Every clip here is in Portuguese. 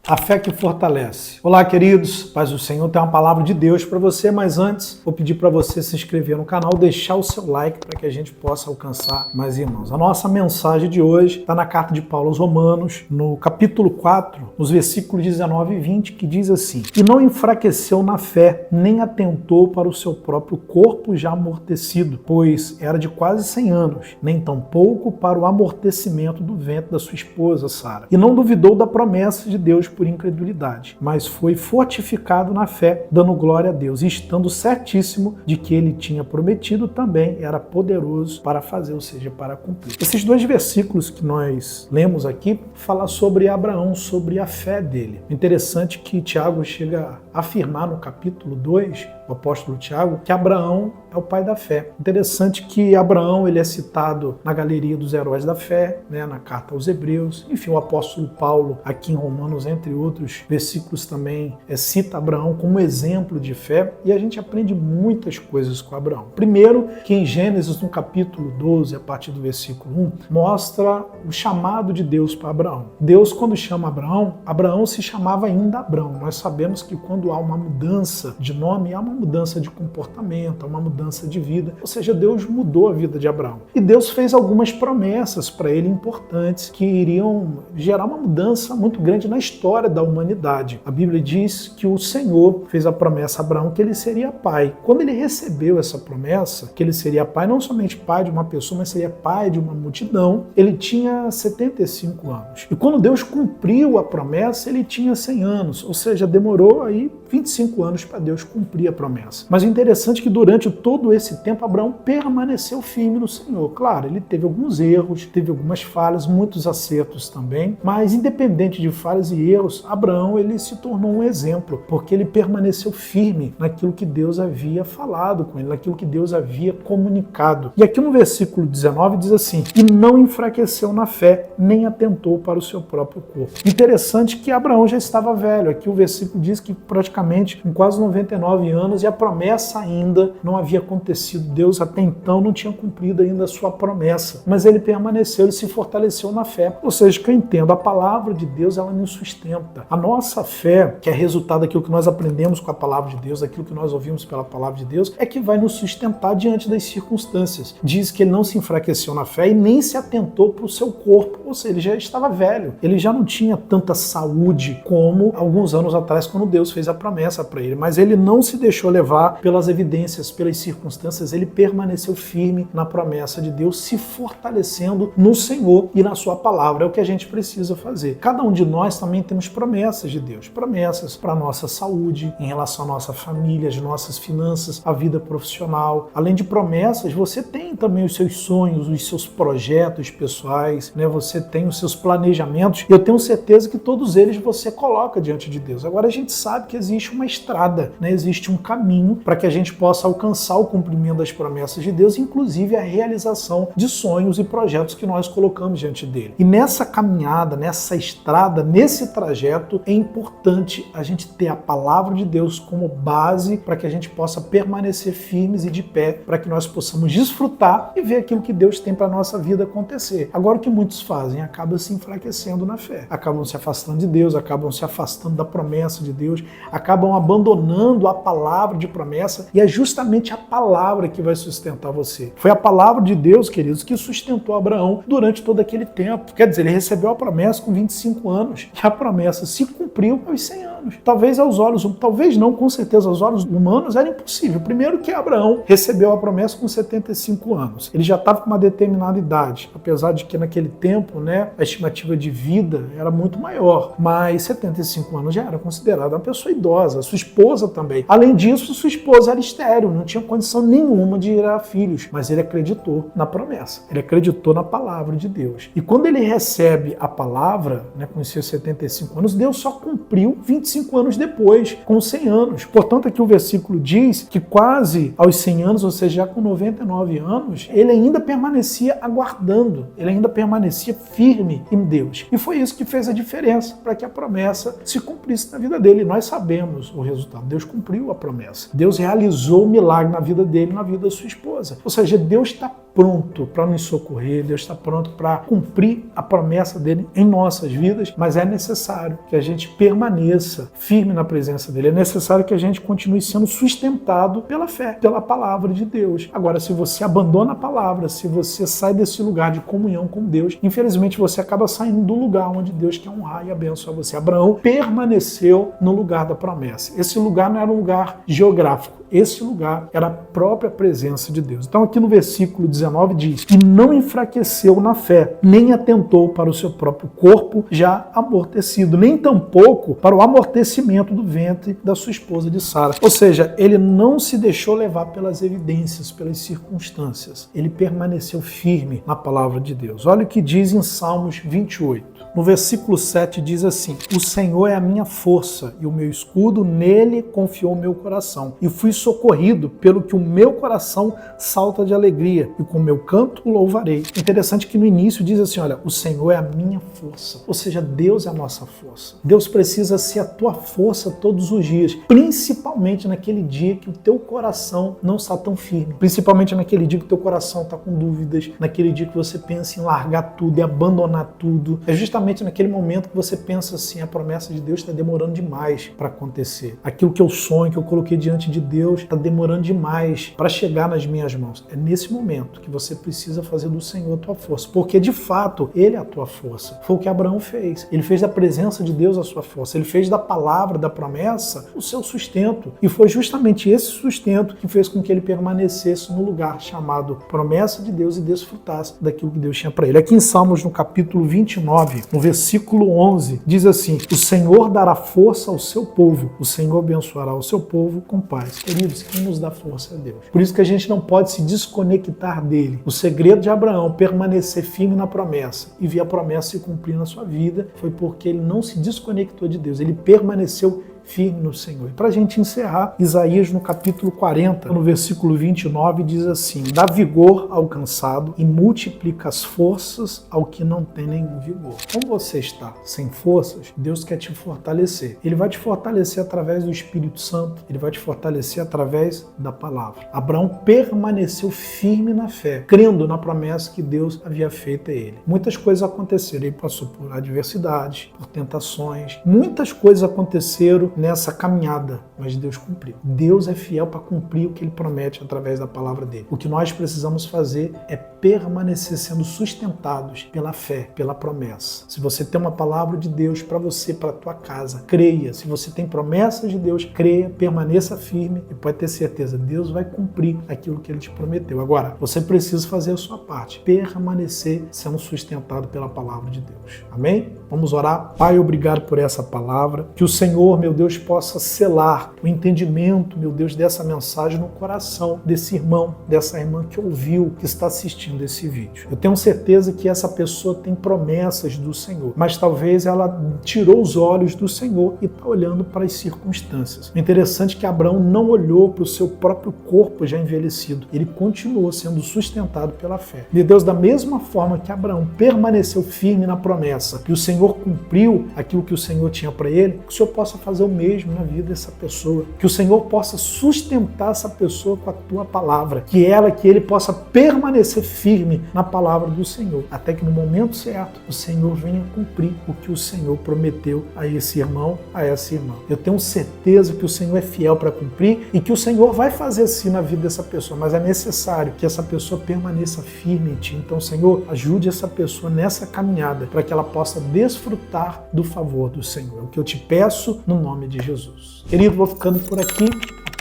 A fé que fortalece. Olá, queridos. Paz do Senhor, tem uma palavra de Deus para você, mas antes vou pedir para você se inscrever no canal, deixar o seu like para que a gente possa alcançar mais irmãos. A nossa mensagem de hoje está na carta de Paulo aos Romanos, no capítulo 4, nos versículos 19 e 20, que diz assim: E não enfraqueceu na fé, nem atentou para o seu próprio corpo já amortecido, pois era de quase 100 anos, nem tampouco para o amortecimento do ventre da sua esposa, Sara. E não duvidou da promessa de Deus por incredulidade, mas foi fortificado na fé, dando glória a Deus, e estando certíssimo de que ele tinha prometido, também era poderoso para fazer, ou seja, para cumprir. Esses dois versículos que nós lemos aqui falam sobre Abraão, sobre a fé dele. Interessante que Tiago chega a afirmar no capítulo 2, o apóstolo Tiago, que Abraão é o pai da fé. Interessante que Abraão ele é citado na galeria dos heróis da fé, na carta aos Hebreus. Enfim, o apóstolo Paulo, aqui em Romanos, entre outros versículos, também cita Abraão como exemplo de fé, e a gente aprende muitas coisas com Abraão. Primeiro, que em Gênesis, no capítulo 12, a partir do versículo 1, mostra o chamado de Deus para Abraão. Deus, quando chama Abraão, Abraão se chamava ainda Abrão. Nós sabemos que quando há uma mudança de nome, há uma mudança de comportamento, há uma mudança de vida. Ou seja, Deus mudou a vida de Abraão. E Deus fez algumas promessas para ele importantes que iriam gerar uma mudança muito grande na história da humanidade. A Bíblia diz que o Senhor fez a promessa a Abraão que ele seria pai. Quando ele recebeu essa promessa, que ele seria pai, não somente pai de uma pessoa, mas seria pai de uma multidão, ele tinha 75 anos. E quando Deus cumpriu a promessa, ele tinha 100 anos. Ou seja, demorou aí 25 anos para Deus cumprir a promessa. Mas o interessante é que durante todo esse tempo, Abraão permaneceu firme no Senhor. Claro, ele teve alguns erros, teve algumas falhas, muitos acertos também, mas independente de falhas e erros, Abraão ele se tornou um exemplo, porque ele permaneceu firme naquilo que Deus havia falado com ele, naquilo que Deus havia comunicado. E aqui no versículo 19 diz assim: E não enfraqueceu na fé, nem atentou para o seu próprio corpo. Interessante que Abraão já estava velho. Aqui o versículo diz que praticamente com quase 99 anos, e a promessa ainda não havia acontecido. Deus até então não tinha cumprido ainda a sua promessa, mas ele permaneceu, ele se fortaleceu na fé. Ou seja, que eu entendo, a palavra de Deus ela nos sustenta. A nossa fé, que é resultado daquilo que nós aprendemos com a palavra de Deus, daquilo que nós ouvimos pela palavra de Deus, é que vai nos sustentar diante das circunstâncias. Diz que ele não se enfraqueceu na fé e nem se atentou para o seu corpo, ou seja, ele já estava velho, ele já não tinha tanta saúde como alguns anos atrás, quando Deus fez a promessa para ele, mas ele não se deixou levar pelas evidências, pelas circunstâncias, ele permaneceu firme na promessa de Deus, se fortalecendo no Senhor e na sua palavra. É o que a gente precisa fazer. Cada um de nós também temos promessas de Deus, promessas para a nossa saúde, em relação à nossa família, as nossas finanças, a vida profissional. Além de promessas, você tem também os seus sonhos, os seus projetos pessoais, Você tem os seus planejamentos, e eu tenho certeza que todos eles você coloca diante de Deus. Agora a gente sabe que existe uma estrada, existe um caminho para que a gente possa alcançar o cumprimento das promessas de Deus, inclusive a realização de sonhos e projetos que nós colocamos diante dele. E nessa caminhada, nessa estrada, nesse trajeto, é importante a gente ter a palavra de Deus como base para que a gente possa permanecer firmes e de pé, para que nós possamos desfrutar e ver aquilo que Deus tem para a nossa vida acontecer. Agora, o que muitos fazem? Acabam se enfraquecendo na fé, acabam se afastando de Deus, acabam se afastando da promessa de Deus, acabam abandonando a palavra de promessa, e é justamente a palavra que vai sustentar você. Foi a palavra de Deus, queridos, que sustentou Abraão durante todo aquele tempo. Quer dizer, ele recebeu a promessa com 25 anos, e a promessa se cumpriu aos 100 anos. Talvez aos olhos, talvez não, com certeza aos olhos humanos era impossível. Primeiro que Abraão recebeu a promessa com 75 anos. Ele já estava com uma determinada idade, apesar de que naquele tempo, a estimativa de vida era muito maior, mas 75 anos já era considerada uma pessoa idosa, sua esposa também. Além disso, sua esposa era estéril, não tinha condição nenhuma de gerar filhos, mas ele acreditou na promessa, ele acreditou na palavra de Deus. E quando ele recebe a palavra, com os seus 75 anos, Deus só cumpriu 25 anos depois, com 100 anos. Portanto, aqui o versículo diz que quase aos 100 anos, ou seja, já com 99 anos, ele ainda permanecia aguardando, ele ainda permanecia firme em Deus. E foi isso que fez a diferença para que a promessa se cumprisse na vida dele. Nós sabemos o resultado. Deus cumpriu a promessa. Deus realizou o milagre na vida dele e na vida da sua esposa. Ou seja, Deus está pronto para nos socorrer, Deus está pronto para cumprir a promessa dele em nossas vidas, mas é necessário que a gente permaneça firme na presença dele, é necessário que a gente continue sendo sustentado pela fé, pela palavra de Deus. Agora, se você abandona a palavra, se você sai desse lugar de comunhão com Deus, infelizmente você acaba saindo do lugar onde Deus quer honrar e abençoar você. Abraão permaneceu no lugar da promessa. Esse lugar não era um lugar geográfico, esse lugar era a própria presença de Deus. Então aqui no versículo 19 diz: e não enfraqueceu na fé, nem atentou para o seu próprio corpo já amortecido, nem tampouco para o amortecimento do ventre da sua esposa de Sara. Ou seja, ele não se deixou levar pelas evidências, pelas circunstâncias. Ele permaneceu firme na palavra de Deus. Olha o que diz em Salmos 28. No versículo 7 diz assim: o Senhor é a minha força e o meu escudo, nele confiou o meu coração. E fui socorrido, pelo que o meu coração salta de alegria, e com o meu canto o louvarei. Interessante que no início diz assim, olha, o Senhor é a minha força. Ou seja, Deus é a nossa força. Deus precisa ser a tua força todos os dias, principalmente naquele dia que o teu coração não está tão firme, principalmente naquele dia que o teu coração está com dúvidas, naquele dia que você pensa em largar tudo e abandonar tudo. É justamente naquele momento que você pensa assim, a promessa de Deus está demorando demais para acontecer. Aquilo que eu sonho, que eu coloquei diante de Deus, está demorando demais para chegar nas minhas mãos. É nesse momento que você precisa fazer do Senhor a tua força, porque de fato Ele é a tua força. Foi o que Abraão fez. Ele fez da presença de Deus a sua força. Ele fez da palavra, da promessa, o seu sustento. E foi justamente esse sustento que fez com que ele permanecesse no lugar chamado promessa de Deus e desfrutasse daquilo que Deus tinha para ele. Aqui em Salmos, no capítulo 29, no versículo 11, diz assim: o Senhor dará força ao seu povo, o Senhor abençoará o seu povo com paz. Queridos, quem nos dá força é Deus. Por isso que a gente não pode se desconectar dele. O segredo de Abraão permanecer firme na promessa e ver a promessa se cumprir na sua vida foi porque ele não se desconectou de Deus, ele permaneceu firme no Senhor. E para a gente encerrar, Isaías no capítulo 40, no versículo 29, diz assim: dá vigor ao cansado e multiplica as forças ao que não tem nenhum vigor. Como você está sem forças, Deus quer te fortalecer. Ele vai te fortalecer através do Espírito Santo, ele vai te fortalecer através da palavra. Abraão permaneceu firme na fé, crendo na promessa que Deus havia feito a ele. Muitas coisas aconteceram, ele passou por adversidades, por tentações, muitas coisas aconteceram nessa caminhada, mas Deus cumpriu. Deus é fiel para cumprir o que Ele promete através da palavra dele. O que nós precisamos fazer é permanecer sendo sustentados pela fé, pela promessa. Se você tem uma palavra de Deus para você, para a tua casa, creia. Se você tem promessas de Deus, creia, permaneça firme e pode ter certeza, Deus vai cumprir aquilo que Ele te prometeu. Agora, você precisa fazer a sua parte, permanecer sendo sustentado pela palavra de Deus. Amém? Vamos orar. Pai, obrigado por essa palavra. Que o Senhor, meu Deus, possa selar o entendimento, meu Deus, dessa mensagem no coração desse irmão, dessa irmã que ouviu, que está assistindo esse vídeo. Eu tenho certeza que essa pessoa tem promessas do Senhor, mas talvez ela tirou os olhos do Senhor e está olhando para as circunstâncias. O interessante é que Abraão não olhou para o seu próprio corpo já envelhecido. Ele continuou sendo sustentado pela fé. E Deus, da mesma forma que Abraão permaneceu firme na promessa e o Senhor cumpriu aquilo que o Senhor tinha para ele, que o Senhor possa fazer o mesmo na vida dessa pessoa. Que o Senhor possa sustentar essa pessoa com a tua palavra. Que ele possa permanecer firme na palavra do Senhor. Até que no momento certo, o Senhor venha cumprir o que o Senhor prometeu a esse irmão, a essa irmã. Eu tenho certeza que o Senhor é fiel para cumprir e que o Senhor vai fazer assim na vida dessa pessoa. Mas é necessário que essa pessoa permaneça firme em ti. Então, Senhor, ajude essa pessoa nessa caminhada para que ela possa desfrutar do favor do Senhor. É o que eu te peço no nome de Jesus. Querido, vou ficando por aqui.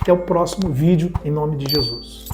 Até o próximo vídeo, em nome de Jesus.